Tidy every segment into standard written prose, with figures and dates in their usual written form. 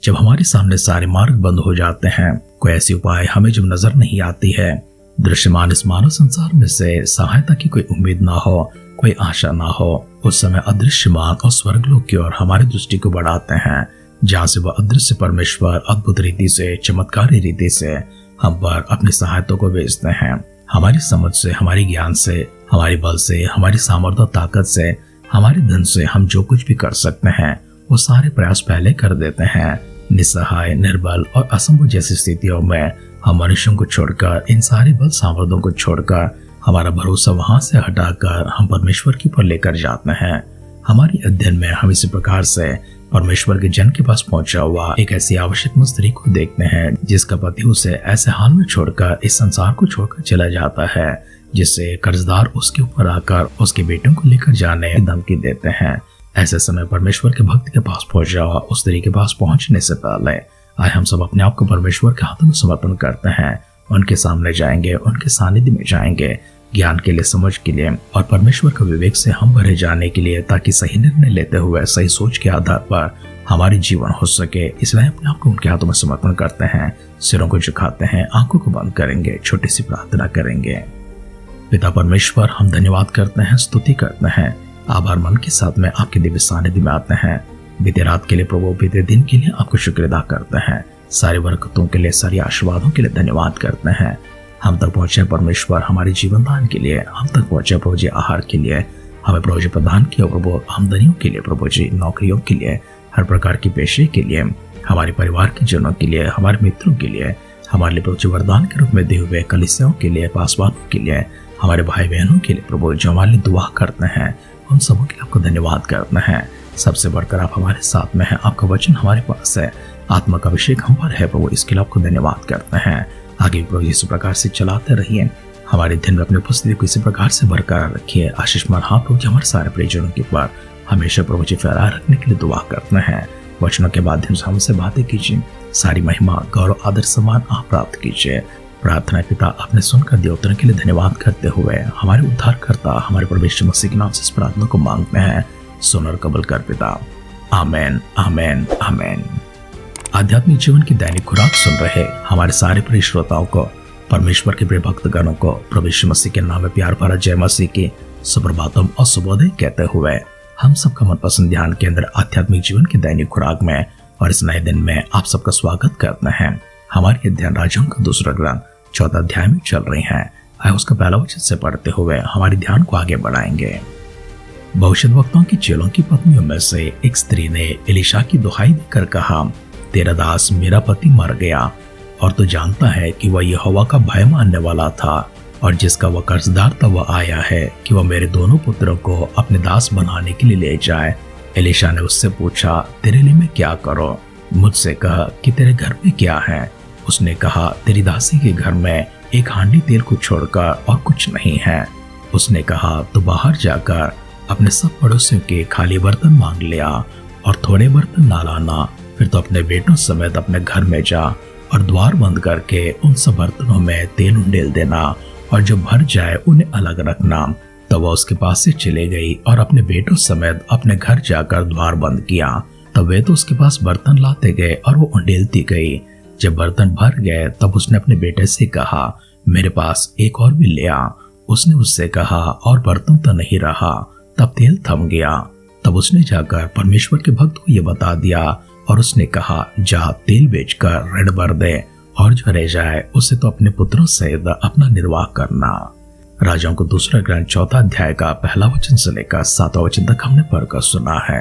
जब हमारे सामने सारे मार्ग बंद हो जाते हैं, कोई ऐसी उपाय हमें जब नजर नहीं आती है, दृश्यमान इस मानव संसार में से सहायता की कोई उम्मीद ना हो, कोई आशा ना हो, उस समय अदृश्यमान और स्वर्गलोक की ओर हमारी दृष्टि को बढ़ाते हैं, जहाँ से वह अदृश्य परमेश्वर अद्भुत रीति से, चमत्कारी रीति से हम पर अपनी सहायता को भेजते हैं। हमारी समझ से, हमारी ज्ञान से, हमारी बल से, हमारी सामर्थ्य ताकत से, हमारे धन से हम जो कुछ भी कर सकते हैं वो सारे प्रयास पहले कर देते हैं। निस्सहाय, निर्बल और असंभव जैसी स्थितियों में हम मनुष्यों को छोड़कर, इन सारे बल सामर्थ्यों को छोड़कर, हमारा भरोसा वहां से हटाकर हम परमेश्वर के ऊपर लेकर जाते हैं। हमारी अध्ययन में हम इसी प्रकार से परमेश्वर के जन के पास पहुंचा हुआ एक ऐसी आवश्यक स्त्री को देखते हैं जिसका पति उसे ऐसे हाल में छोड़कर इस संसार को छोड़कर चला जाता है, जिससे कर्जदार उसके ऊपर आकर उसके बेटों को लेकर जाने की धमकी देते हैं। ऐसे समय परमेश्वर के भक्त के पास पहुंचा हुआ उस स्त्री के पास पहुंचने से पहले आए हम सब अपने आप को परमेश्वर के हाथों में समर्पण करते हैं। उनके सामने जाएंगे, उनके सानिध्य में जाएंगे, ज्ञान के लिए, समझ के लिए और परमेश्वर का विवेक से हम भरे जाने के लिए, ताकि सही निर्णय लेते हुए सही सोच के आधार पर हमारी जीवन हो सके। इसलिए अपने आप को उनके हाथों में समर्पण करते हैं, सिरों को झुकाते हैं, आंखों को बंद करेंगे, छोटी सी प्रार्थना करेंगे। पिता परमेश्वर, हम धन्यवाद करते हैं, स्तुति करते हैं, आभार मन के साथ में आपके दिव्य सानिध्य में आते हैं। बीते रात के लिए प्रभु, बीते दिन के लिए आपको शुक्र अदा करते हैं, सारी बरकतों के लिए, सारी आशीर्वादों के लिए धन्यवाद करते हैं। हम तक पहुंचे परमेश्वर हमारे जीवन दान के लिए, हम तक पहुंचे प्रभु जी आहार के लिए, हमें प्रभु जी प्रदान किया प्रभु आमदनियों के लिए, प्रभु जी नौकरियों के लिए, हर प्रकार की पेशे के लिए, हमारे परिवार के जनों के लिए, हमारे मित्रों के लिए, हमारे लिए प्रभु जी वरदान के रूप में दिए हुए कलीसियाओं के लिए, पासवानों के लिए, हमारे भाई बहनों के लिए प्रभु जो हमारे लिए दुआ करते हैं, उन सबों के लिए आपको धन्यवाद करते हैं। सबसे बढ़कर आप हमारे साथ में हैं, आपका वचन हमारे पास है, आत्मा का अभिषेक हम पर है प्रभु, इसके लिए आपको धन्यवाद करते हैं। आगे प्रभु इसी प्रकार से चलाते रहिए, हमारे दिन में अपनी उपस्थिति को इसी प्रकार से बरकरार रखिए। आशीषमान हाथ प्रभु जी हमारे सारे प्रियजनों के ऊपर हमेशा प्रभु जी फहराए रखने के लिए दुआ करते हैं। वचनों के माध्यम से हमसे बातें कीजिए, सारी महिमा, गौरव, आदर, सम्मान आप प्राप्त कीजिए। प्रार्थना पिता आपने सुनकर दिया उत्तर के लिए धन्यवाद करते हुए हमारे उद्धारकर्ता हमारे प्रभु यीशु मसीह के नाम से इस प्रार्थना को मांगते हैं, सुन और कबूल कर पिता। आमेन, आमेन, आमेन। आध्यात्मिक जीवन की दैनिक खुराक सुन रहे हमारे सारे प्रिय श्रोताओं को, परमेश्वर के प्रिय भक्तगणों को प्रभु यीशु मसीह के नाम में प्यार भरा जय मसीह की सुप्रभातम और शुभोदय कहते हुए हम सबका मनपसंद ध्यान केंद्र आध्यात्मिक जीवन की दैनिक खुराक में और इस नए दिन में आप सबका स्वागत करते हैं। हमारे अध्ययन राजाओं का दूसरा ग्रंथ 14 अध्याय में चल रही है। आइए उसका पहला वचन से पढ़ते हुए हमारे ध्यान को आगे बढ़ाएंगे। भविष्यद्वक्ताओं की चेलों की पत्नियों में से एक स्त्री ने एलीशा की दुहाई देकर कहा, तेरा दास मेरा पति मर गया और तू जानता है कि वह यहोवा का भय मानने वाला था और जिसका वह कर्जदार था वह आया है कि वह मेरे दोनों पुत्रों को अपने दास बनाने के लिए ले जाए। एलीशा ने उससे पूछा, तेरे लिए मैं क्या करूं? मुझसे कहा कि तेरे घर में क्या है? उसने कहा, तेरी दासी के घर में एक हांडी तेल को छोड़कर और कुछ नहीं है। उसने कहा, तू बाहर जाकर अपने सब पड़ोसियों के खाली बर्तन मांग लिया और थोड़े बर्तन ना लाना, फिर तो अपने बेटों समेत अपने घर में जा और द्वार बंद करके उन सब बर्तनों में तेल उंडेल देना और जब भर जाए उन्हें अलग रखना। तब वह उसके पास से चले गई और अपने बेटों समेत अपने घर जाकर द्वार बंद किया। तब वे तो उसके पास बर्तन लाते गए और वो उंडेलती गई। जब बर्तन भर गए तब उसने अपने बेटे से कहा, मेरे पास एक और भी ले आ। उसने उससे कहा, और बर्तन तो नहीं रहा। तब तेल थम गया। तब उसने जाकर परमेश्वर के भक्त को यह बता दिया और उसने कहा, जा तेल बेचकर ऋण भर दे और जो रह जाए उसे तो अपने पुत्रों सहित अपना निर्वाह करना। राजाओं को दूसरा ग्रंथ 14 अध्याय का पहला वचन से लेकर 7वां वचन तक हमने पढ़कर सुना है।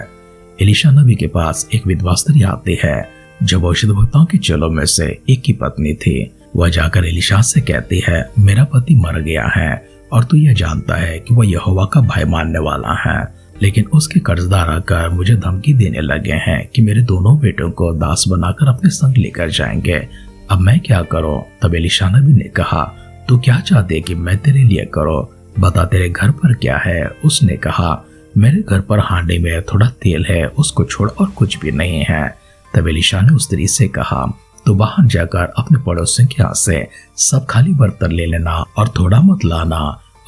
एलीशा नबी के पास एक विधवा स्त्री आती है जो भविष्यद्वक्ताओं के चेलों में से एक की पत्नी थी। वह जाकर एलीशा से कहती है, मेरा पति मर गया है और तू यह जानता है कि वह यहोवा का भय मानने वाला है, लेकिन उसके कर्जदार आकर मुझे धमकी देने लगे हैं कि मेरे दोनों बेटों को दास बनाकर अपने संग लेकर जाएंगे। अब मैं क्या करूं? तब एलीशा नबी ने कहा, तू क्या चाहते कि मैं तेरे लिए करो? बता तेरे घर पर क्या है? उसने कहा, मेरे घर पर हांडी में थोड़ा तेल है, उसको छोड़ और कुछ भी नहीं है। तब एलीशा ने उस स्त्री से कहा, तो बाहर जाकर अपने पड़ोसियों के हाथ से सब खाली बर्तन ले लेना और थोड़ा मत लाना।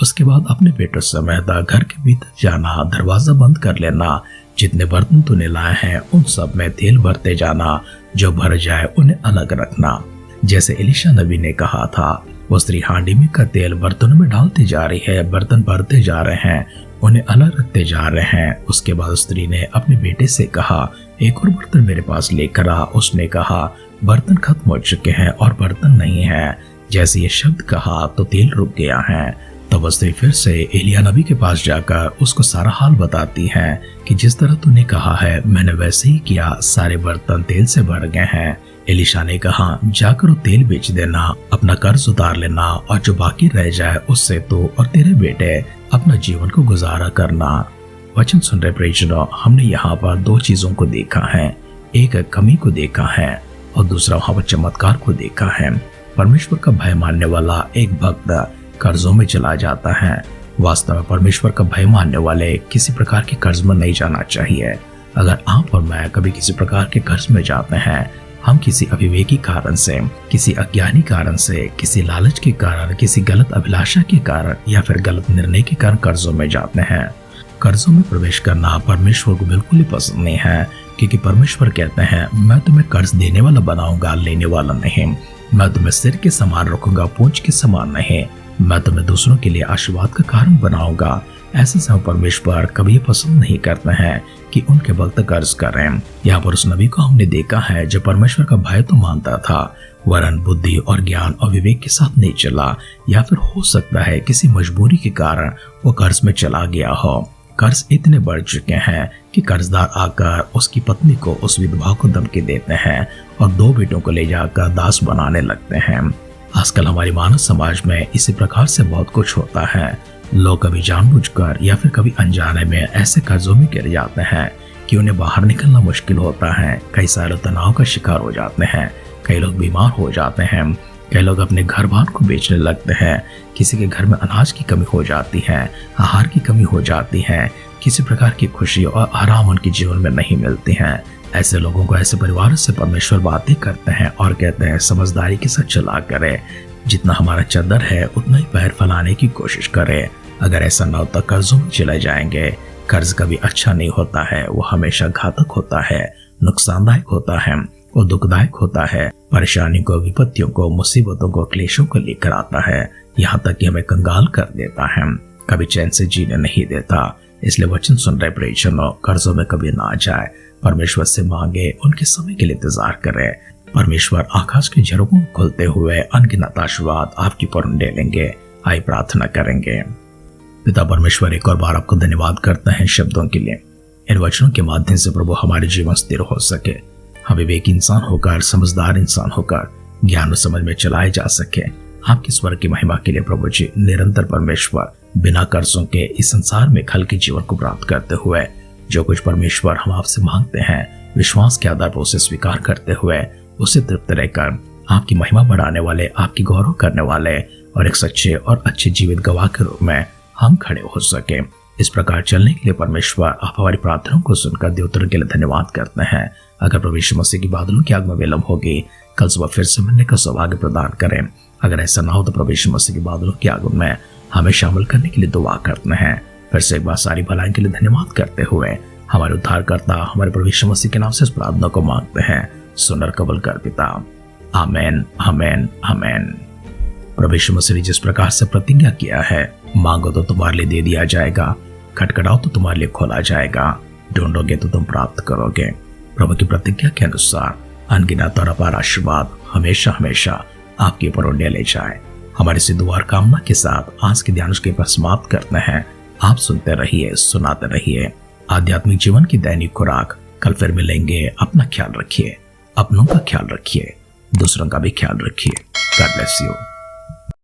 उसके बाद अपने बेटों समेत घर के भीतर जाना, दरवाजा बंद कर लेना। जितने बर्तन तूने लाए हैं उन सब में तेल भरते जाना जो भर जाए उन्हें अलग रखना। जैसे एलिशा नबी ने कहा था, वो स्त्री हांडी में का तेल बर्तनों में डालती जा रही है, बर्तन भरते जा रहे हैं, उन्हें अलग रखते जा रहे हैं। उसके बाद स्त्री ने अपने बेटे से कहा, एक और बर्तन मेरे पास लेकर आ। उसने कहा, बर्तन खत्म हो चुके हैं और बर्तन नहीं है। जैसे ये शब्द कहा तो तेल रुक गया है। तब स्त्री फिर से एलिया नबी के पास जाकर उसको सारा हाल बताती है कि जिस तरह तूने कहा है मैंने वैसे ही किया, सारे बर्तन तेल से भर गए हैं। एलिशा ने कहा, जाकर वो तेल बेच देना, अपना कर्ज उतार लेना और जो बाकी रह जाए उससे तू और तेरे बेटे अपना जीवन को गुजारा करना। वचन सुन रहे प्रियजनों, हमने यहाँ पर दो चीजों को देखा है, एक कमी को देखा है और दूसरा वहाँ पर चमत्कार को देखा है। परमेश्वर का भय मानने वाला एक भक्त कर्जों में चला जाता है। वास्तव में परमेश्वर का भय मानने वाले किसी प्रकार के कर्ज में नहीं जाना चाहिए। अगर आप और मैं कभी किसी प्रकार के कर्ज में जाते हैं, हम किसी अविवेकी कारण से, किसी अज्ञानी कारण से, किसी लालच के कारण, किसी गलत अभिलाषा के कारण या फिर गलत निर्णय के कारण कर्जों में जाते हैं। कर्जों में प्रवेश करना परमेश्वर को बिल्कुल ही पसंद नहीं है, क्योंकि परमेश्वर कहते हैं, मैं तुम्हें कर्ज देने वाला बनाऊंगा, लेने वाला नहीं। मैं तुम्हें सिर के समान रखूंगा, पूंछ के समान नहीं। मैं तुम्हें दूसरों के लिए आशीर्वाद का कारण बनाऊंगा। ऐसे समय परमेश्वर कभी पसंद नहीं करते हैं कि उनके भक्त कर्ज करें। यहाँ पर उस नबी को हमने देखा है जो परमेश्वर का भय तो मानता था, वरन बुद्धि और ज्ञान और विवेक के साथ नहीं चला, या फिर हो सकता है किसी मजबूरी के कारण वो कर्ज में चला गया हो। कर्ज इतने बढ़ चुके हैं कि कर्जदार आकर उसकी पत्नी को, उस विधवा को धमकी देते हैं और दो बेटों को ले जाकर दास बनाने लगते हैं। आजकल हमारी मानव समाज में इसी प्रकार से बहुत कुछ होता है। लोग कभी जानबूझकर या फिर कभी अनजाने में ऐसे कर्जों में गिर जाते हैं कि उन्हें बाहर निकलना मुश्किल होता है। कई सारे तनाव का शिकार हो जाते हैं, कई लोग बीमार हो जाते हैं, कई लोग अपने घर बार को बेचने लगते हैं। किसी के घर में अनाज की कमी हो जाती है, आहार की कमी हो जाती है, किसी प्रकार की खुशी और आराम उनके जीवन में नहीं मिलती हैं। ऐसे लोगों को, ऐसे परिवारों से परमेश्वर बातें करते हैं और कहते हैं, समझदारी के साथ चला करे, जितना हमारा चद्दर है उतना ही पैर फैलाने की कोशिश करे। अगर ऐसा न हो तो कर्जों में चले जाएंगे। कर्ज कभी अच्छा नहीं होता है, वो हमेशा घातक होता है, नुकसानदायक होता है और दुखदायक होता है। परेशानी को, विपत्तियों को, मुसीबतों को, क्लेशों को लेकर आता है, यहाँ तक कि हमें कंगाल कर देता है, कभी चैन से जीने नहीं देता। इसलिए वचन सुन रहे प्रियजनों, कर्जों में कभी ना जाए। परमेश्वर से मांगे, उनके समय के लिए इंतजार करें। परमेश्वर आकाश के झरोखों को खोलते हुए अनगिनत आशीर्वाद आपकी पर डालेंगे। आइए प्रार्थना करेंगे। पिता परमेश्वर, एक और बार आपको धन्यवाद करते हैं शब्दों के लिए। इन वचनों के माध्यम से प्रभु हमारे जीवन स्थिर हो सके, हम विवेक इंसान होकर, समझदार इंसान होकर ज्ञान और समझ में चलाए जा सके। आपकी स्वर की महिमा के लिए प्रभु जी निरंतर परमेश्वर बिना कर्जों के इस संसार में खल के जीवन को प्राप्त करते हुए जो कुछ परमेश्वर हम आपसे मांगते हैं, विश्वास के आधार पर उसे स्वीकार करते हुए उसे तृप्त रहकर आपकी महिमा बढ़ाने वाले, आपकी गौरव करने वाले और एक सच्चे और अच्छे जीवित गवाह के रूप में हम खड़े हो सके। इस प्रकार चलने के लिए परमेश्वर आप हमारी प्रार्थनाओं को सुनकर देवतरों के लिए धन्यवाद करते हैं। अगर प्रभु यीशु मसीह की बादलों की आग में विलंब होगी, कल सुबह फिर से मिलने का सौभाग्य प्रदान करें। अगर ऐसा ना हो तो प्रभु यीशु मसीह की बादलों की आग में हमें शामिल करने के लिए दुआ करते हैं। फिर से एक बार सारी भलाई के लिए धन्यवाद करते हुए हमारे उद्धारकर्ता, हमारे प्रभु यीशु मसीह के नाम से इस प्रार्थना को मांगते हैं। सुनर कबूल कर पिता। आमेन, आमेन, आमेन। प्रभु यीशु मसीह ने जिस प्रकार से प्रतिज्ञा किया है, मांगो तो तुम्हारे लिए दे दिया जाएगा, खटखटाओ तो तुम्हारे लिए खोला जाएगा, ढूंढोगे तो तुम प्राप्त करोगे। प्रभु की प्रतिज्ञा के अनुसार अनगिनत और अपार आशीर्वाद हमेशा हमेशा आपके ऊपर ले जाए। हमारे से दुआ और कामना के साथ आज के ध्यान के पर समाप्त करते हैं। आप सुनते रहिए, सुनाते रहिए आध्यात्मिक जीवन की दैनिक खुराक। कल फिर मिलेंगे। अपना ख्याल रखिए, अपनों का ख्याल रखिए, दूसरों का भी ख्याल रखिए। God bless you.